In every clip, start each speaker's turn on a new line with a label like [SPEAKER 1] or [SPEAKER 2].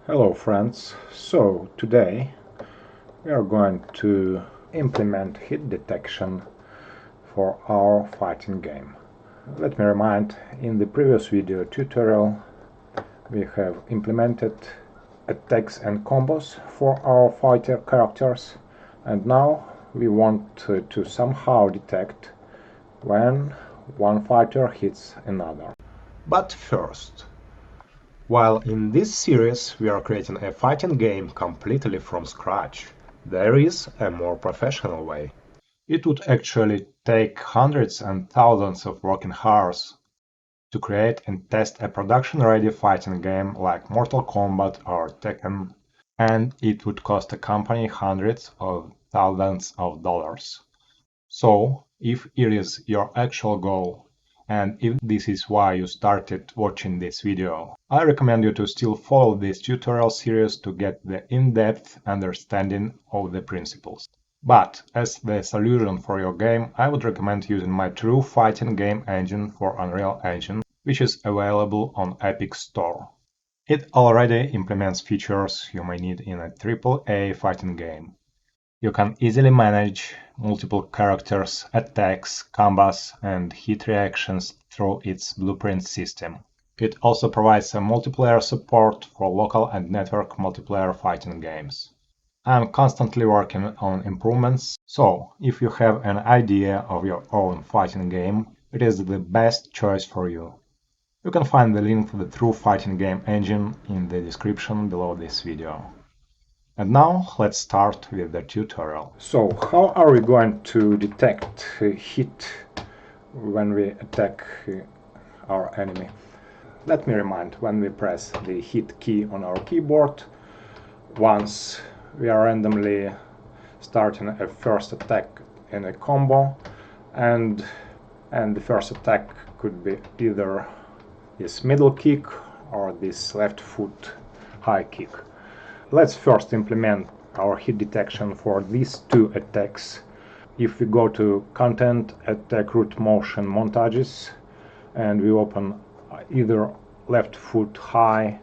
[SPEAKER 1] Hello friends, so today we are going to implement hit detection for our fighting game. Let me remind, in the previous video tutorial we have implemented attacks and combos for our fighter characters, and now we want to somehow detect when one fighter hits another. But first, while in this series we are creating a fighting game completely from scratch, there is a more professional way. It would actually take hundreds and thousands of working hours to create and test a production-ready fighting game like Mortal Kombat or Tekken, and it would cost a company hundreds of thousands of dollars. So, if it is your actual goal, and if this is why you started watching this video, I recommend you to still follow this tutorial series to get the in-depth understanding of the principles. But as the solution for your game, I would recommend using my true fighting game engine for Unreal Engine, which is available on Epic Store. It already implements features you may need in a AAA fighting game. You can easily manage multiple characters, attacks, combos, and hit reactions through its blueprint system. It also provides a multiplayer support for local and network multiplayer fighting games. I'm constantly working on improvements, so if you have an idea of your own fighting game, it is the best choice for you. You can find the link to the true fighting game engine in the description below this video. And now let's start with the tutorial. So how are we going to detect hit when we attack our enemy? Let me remind, when we press the hit key on our keyboard, once we are randomly starting a first attack in a combo, and the first attack could be either this middle kick or this left foot high kick. Let's first implement our hit detection for these two attacks. If we go to Content, Attack Root Motion Montages, and we open either left foot high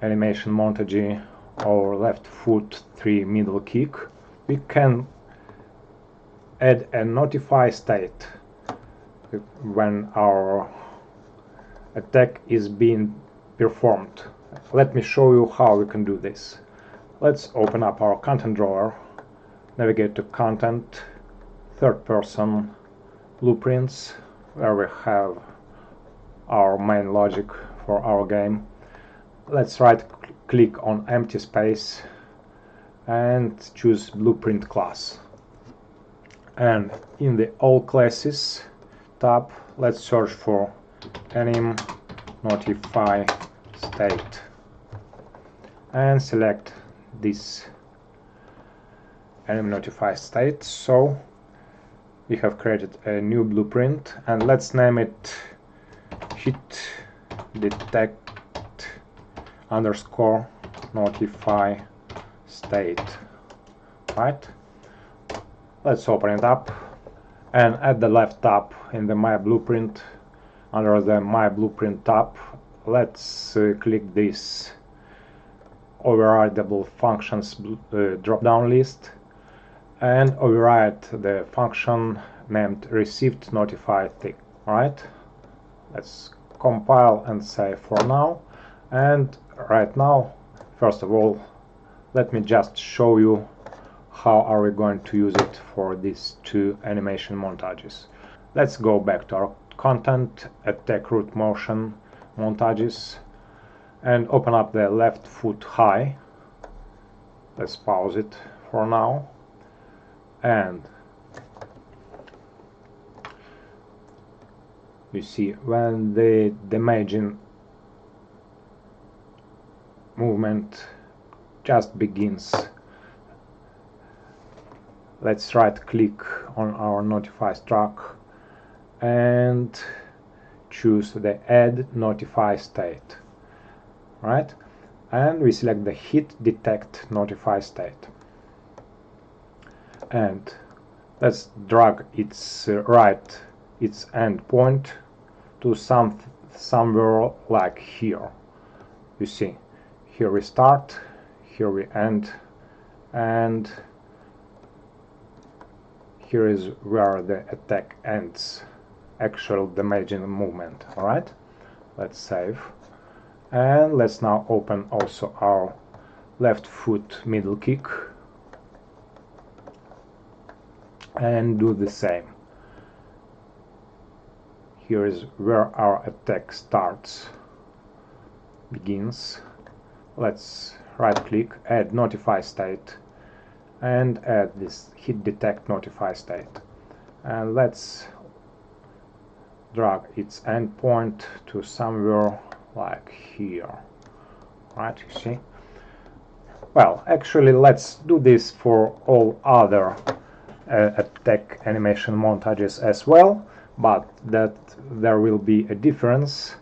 [SPEAKER 1] animation montage or left foot 3 middle kick, we can add a notify state when our attack is being performed. Let me show you how we can do this. Let's open up our content drawer, navigate to Content, Third Person, Blueprints, where we have our main logic for our game. Let's right click on empty space and choose Blueprint class. And in the All Classes tab, let's search for anim notify state and select this anim notify state. So we have created a new blueprint, and let's name it hit detect underscore notify state. Right, let's open it up, and at the left tab in the My Blueprint, under the My Blueprint tab, let's click this overridable functions drop-down list and override the function named received notify tick. Right, let's compile and save for now. And right now, first of all, let me just show you how are we going to use it for these two animation montages. Let's go back to our Content, Attack Root Motion Montages, and open up the left foot high. Let's pause it for now, and you see when the damaging movement just begins, let's right click on our notify stack and choose the add notify state. Right, and we select the hit detect notify state, and let's drag its its endpoint to somewhere like here. You see, Here we start, here we end, and here is where the attack ends, actual damaging movement. Alright, let's save. And let's now open also our left foot middle kick and do the same. Here is where our attack starts, begins. Let's right click, add notify state, and add this hit detect notify state. And let's drag its endpoint to somewhere like here. Right, you see? Well, actually, let's do this for all other attack animation montages as well, but that there will be a difference,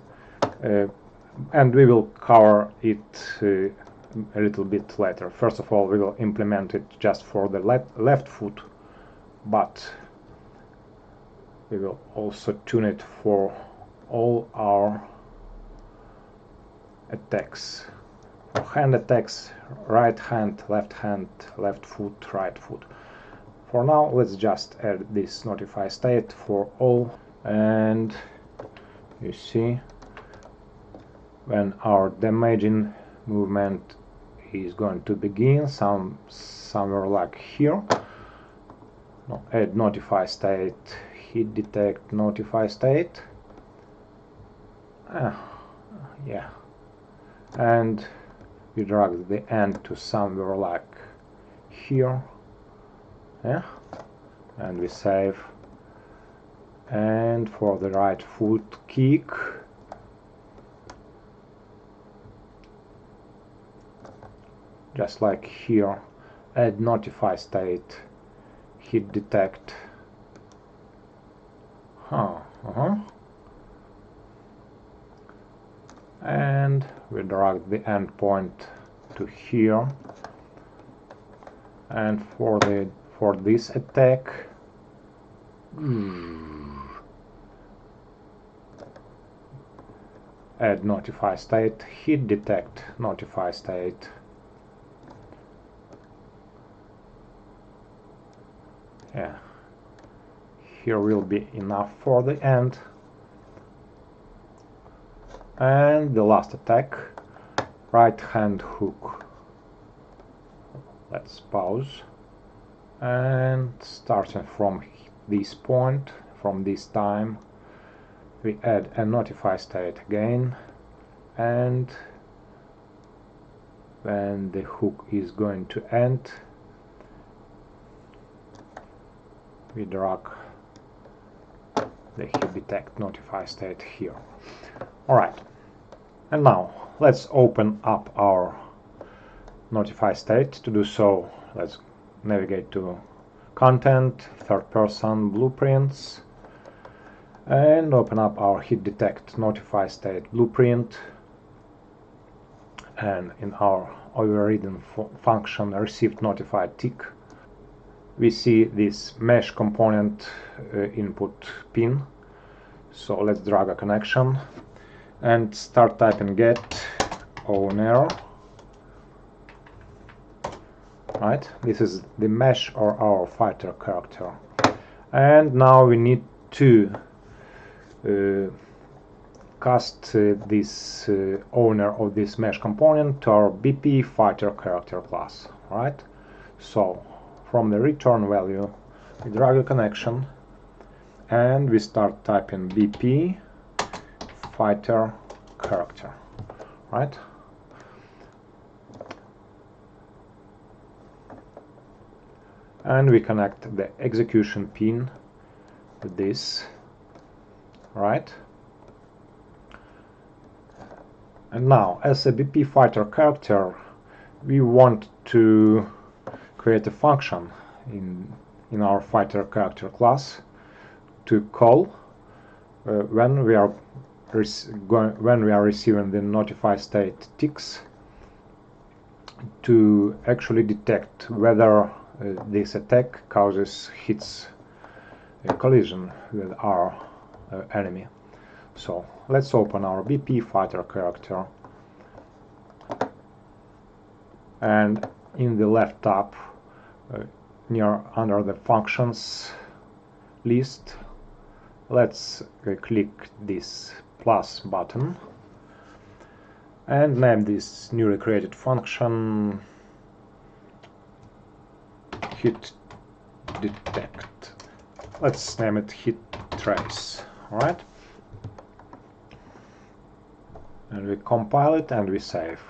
[SPEAKER 1] and we will cover it a little bit later. First of all, we will implement it just for the left foot, but we will also tune it for all our attacks. For hand attacks, right hand, left foot, right foot. For now, let's just add this notify state for all, and you see when our damaging movement is going to begin, somewhere like here. Add notify state, hit detect notify state. Yeah, and we drag the end to somewhere like here. Yeah, and we save. And for the right foot kick, just like here, add notify state, hit detect. And we drag the endpoint to here. And for this attack, add notify state, hit detect notify state. Yeah, here will be enough for the end. And the last attack, right hand hook. Let's pause, and starting from this point, from this time, we add a notify state again, and when the hook is going to end, we drag the hit detect notify state here. Alright, and now let's open up our notify state. To do so, let's navigate to content, third person, blueprints, and open up our hit detect notify state blueprint, and in our overridden function received notified tick, we see this mesh component input pin. So let's drag a connection and start typing get owner. Right, this is the mesh or our fighter character, and now we need to cast this owner of this mesh component to our BP fighter character class. Right, so from the return value we drag a connection and we start typing BP fighter character. Right, and we connect the execution pin with this. Right, and now as a BP fighter character we want to create a function in our fighter character class to call when we are receiving the notify state ticks, to actually detect whether this attack causes hits a collision with our enemy. So let's open our BP fighter character and in the left tab near under the functions list, let's click this plus button and name this newly created function hit detect. Let's name it hit trace. Alright, and we compile it and we save,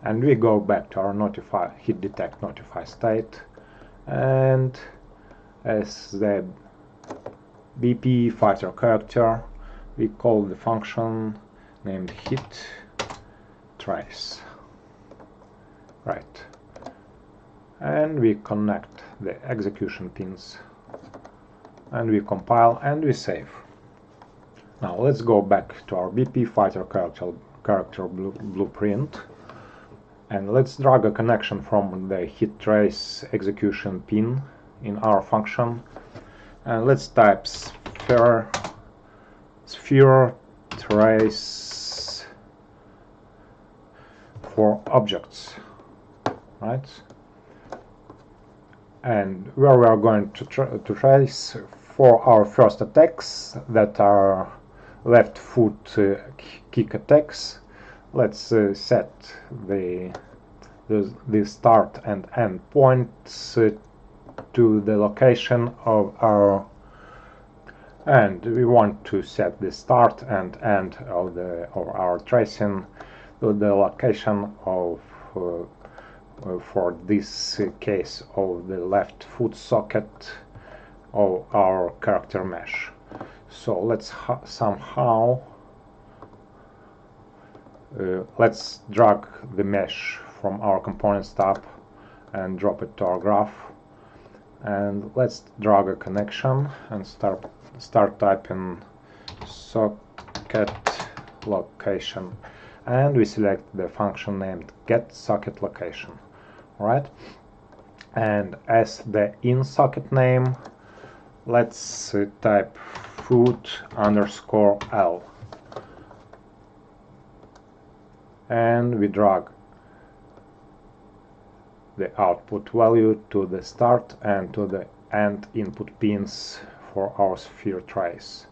[SPEAKER 1] and we go back to our hit detect notify state, and as the BP fighter character we call the function named hit trace. Right, and we connect the execution pins and we compile and we save. Now let's go back to our BP fighter character blueprint, and let's drag a connection from the hit trace execution pin in our function, and let's type sphere trace for objects, right? And where we are going to trace for our first attacks that are left foot kick attacks, let's set the start and end points to the location of our, and we want to set the start and end of our tracing to the location of for this case of the left foot socket of our character mesh. So let's somehow let's drag the mesh from our components tab and drop it to our graph, and let's drag a connection and start typing socket location, and we select the function named get socket location. Right, and as the in socket name, let's type foot underscore L, and we drag the output value to the start and to the end input pins for our sphere trace.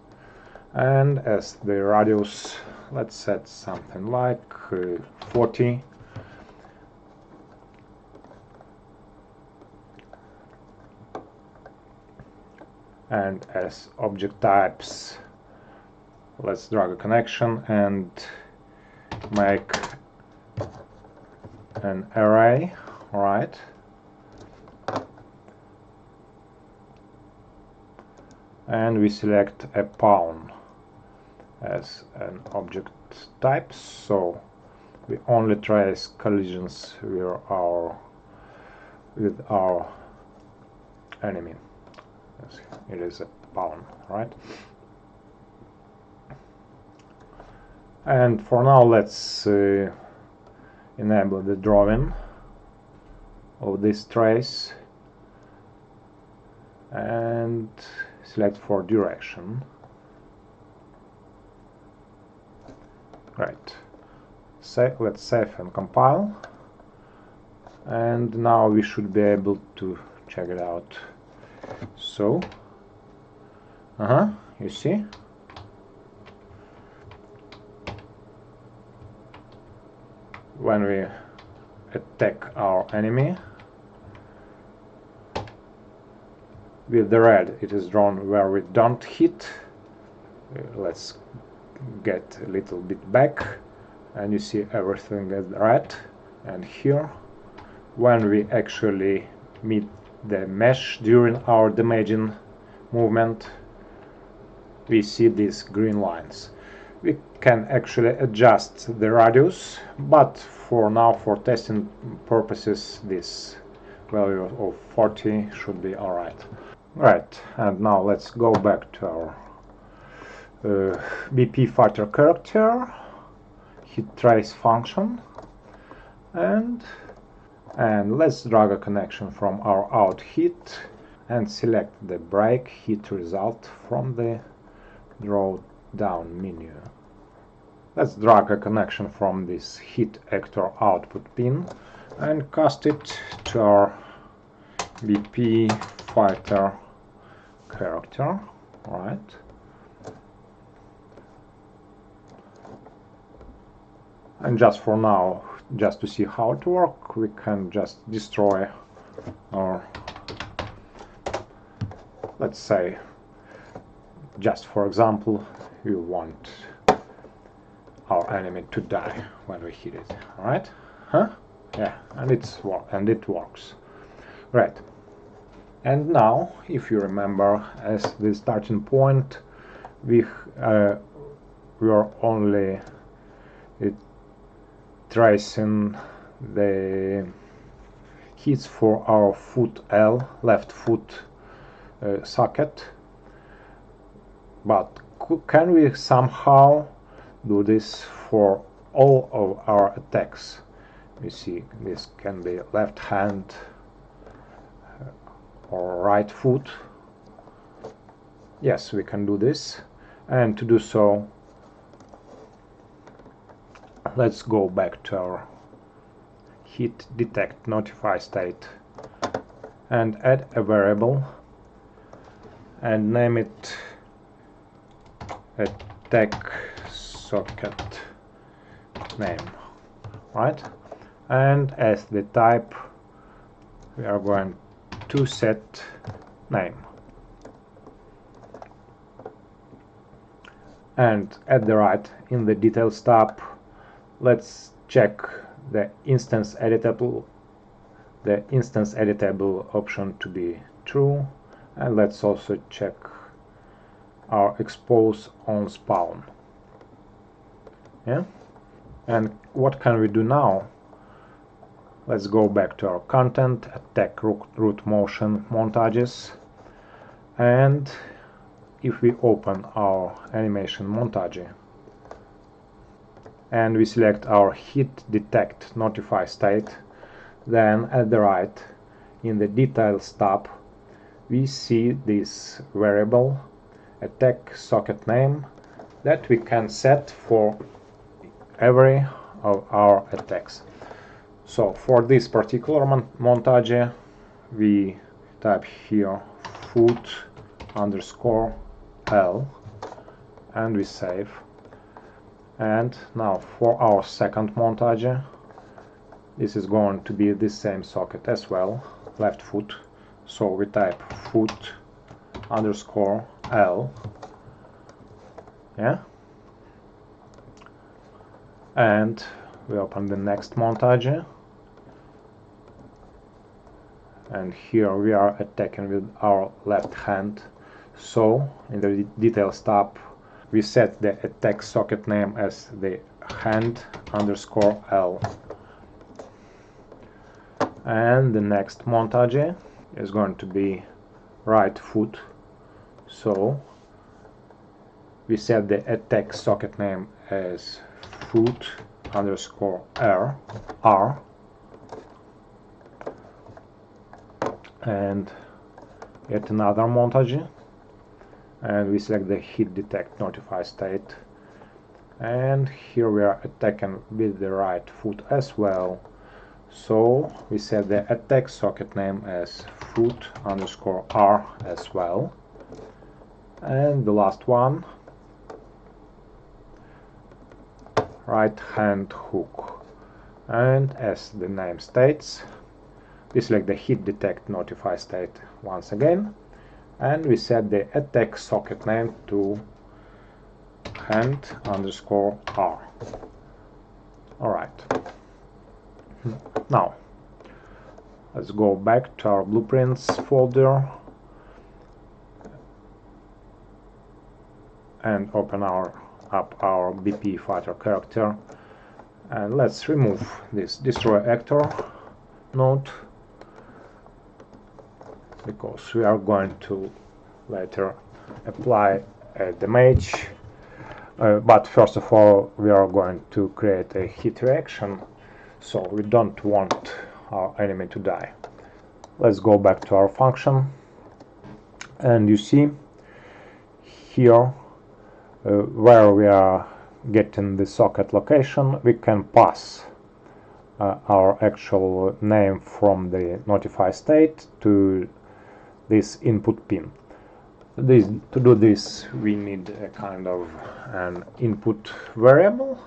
[SPEAKER 1] And as the radius, let's set something like 40. And as object types, let's drag a connection and make an array. Alright, and we select a pawn as an object type, so we only trace collisions with our enemy. It is a pawn, right? And for now, let's enable the drawing of this trace and select for direction. Right. Let's save and compile, and now we should be able to check it out. So, you see, when we attack our enemy with the red, it is drawn where we don't hit. Let's get a little bit back, and you see everything is red. And here, when we actually meet the mesh during our damaging movement, we see these green lines. We can actually adjust the radius, but for now, for testing purposes, this value of 40 should be alright. Right, and now let's go back to our BP fighter character, hit trace function, and let's drag a connection from our out hit and select the break hit result from the draw down menu. Let's drag a connection from this hit actor output pin and cast it to our BP fighter character. Right. And just for now, just to see how it works, we can just destroy our, let's say, just for example, we want our enemy to die when we hit it. Alright? Huh? Yeah, and it works. Right. And now, if you remember, as the starting point, we are only tracing the hits for our foot L, left foot socket. But can we somehow do this for all of our attacks? We see this can be left hand or right foot. Yes, we can do this. And to do so, let's go back to our hit detect notify state and add a variable and name it attack socket name, right? And as the type, we are going to set name. And at the right, in the details tab, let's check the instance editable option to be true, and let's also check our expose on spawn. Yeah. And what can we do now? Let's go back to our content, attack root motion montages, and if we open our animation montage and we select our hit detect notify state, then at the right in the details tab we see this variable attack socket name that we can set for every of our attacks. So for this particular montage we type here foot underscore L and we save. And now for our second montage, this is going to be the same socket as well, left foot. So we type foot underscore L. Yeah. And we open the next montage. And here we are attacking with our left hand. So in the details tab, we set the attack socket name as the hand underscore L. And the next montage is going to be right foot. So we set the attack socket name as foot underscore R. And yet another montage. And we select the hit detect notify state, and here we are attacking with the right foot as well, so we set the attack socket name as foot underscore R as well. And the last one, right hand hook, and as the name states, we select the hit detect notify state once again, and we set the attack socket name to hand underscore R. Alright. Now, let's go back to our blueprints folder and open up our BP fighter character, and let's remove this destroy actor node, because we are going to later apply a damage, but first of all we are going to create a hit reaction, so we don't want our enemy to die. Let's go back to our function, and you see here where we are getting the socket location, we can pass our actual name from the notify state to this input pin. To do this, we need a kind of an input variable.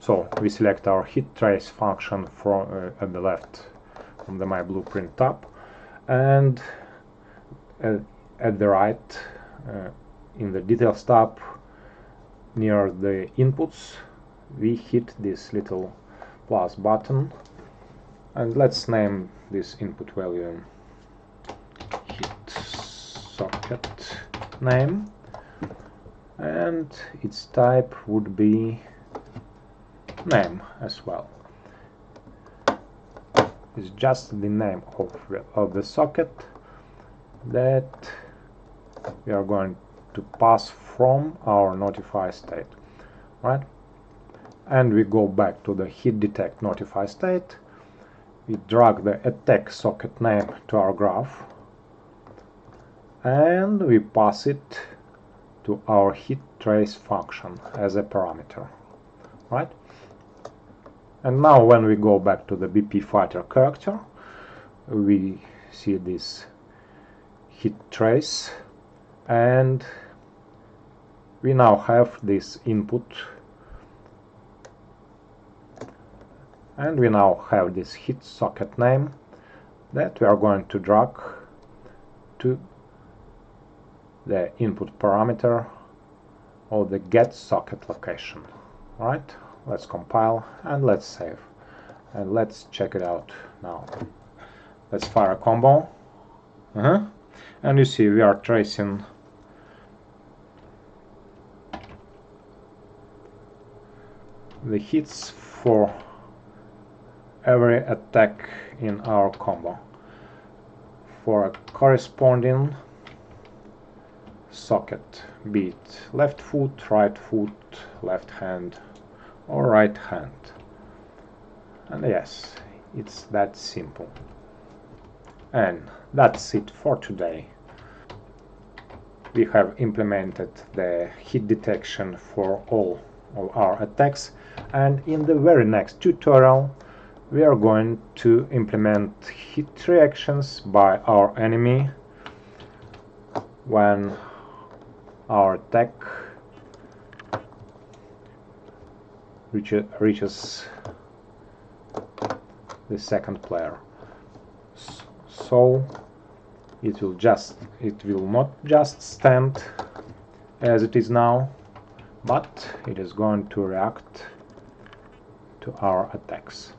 [SPEAKER 1] So we select our hit trace function from at the left from the My Blueprint tab, and at the right in the Details tab near the inputs we hit this little plus button, and let's name this input value hit socket name, and its type would be name as well. It's just the name of the socket that we are going to pass from our notify state, right? And we go back to the hit detect notify state. We drag the attack socket name to our graph, and we pass it to our hit trace function as a parameter, right? And now when we go back to the BP fighter character, we see this hit trace, and we now have this input, and we now have this hit socket name that we are going to drag to the input parameter or the get socket location. Right? Let's compile and let's save, and let's check it out now. Let's fire a combo. And you see we are tracing the hits for every attack in our combo for a corresponding socket, be it left foot, right foot, left hand or right hand. And yes, it's that simple. And that's it for today. We have implemented the hit detection for all of our attacks, and in the very next tutorial we are going to implement hit reactions by our enemy when our attack reaches the second player. So it will not just stand as it is now, but it is going to react to our attacks.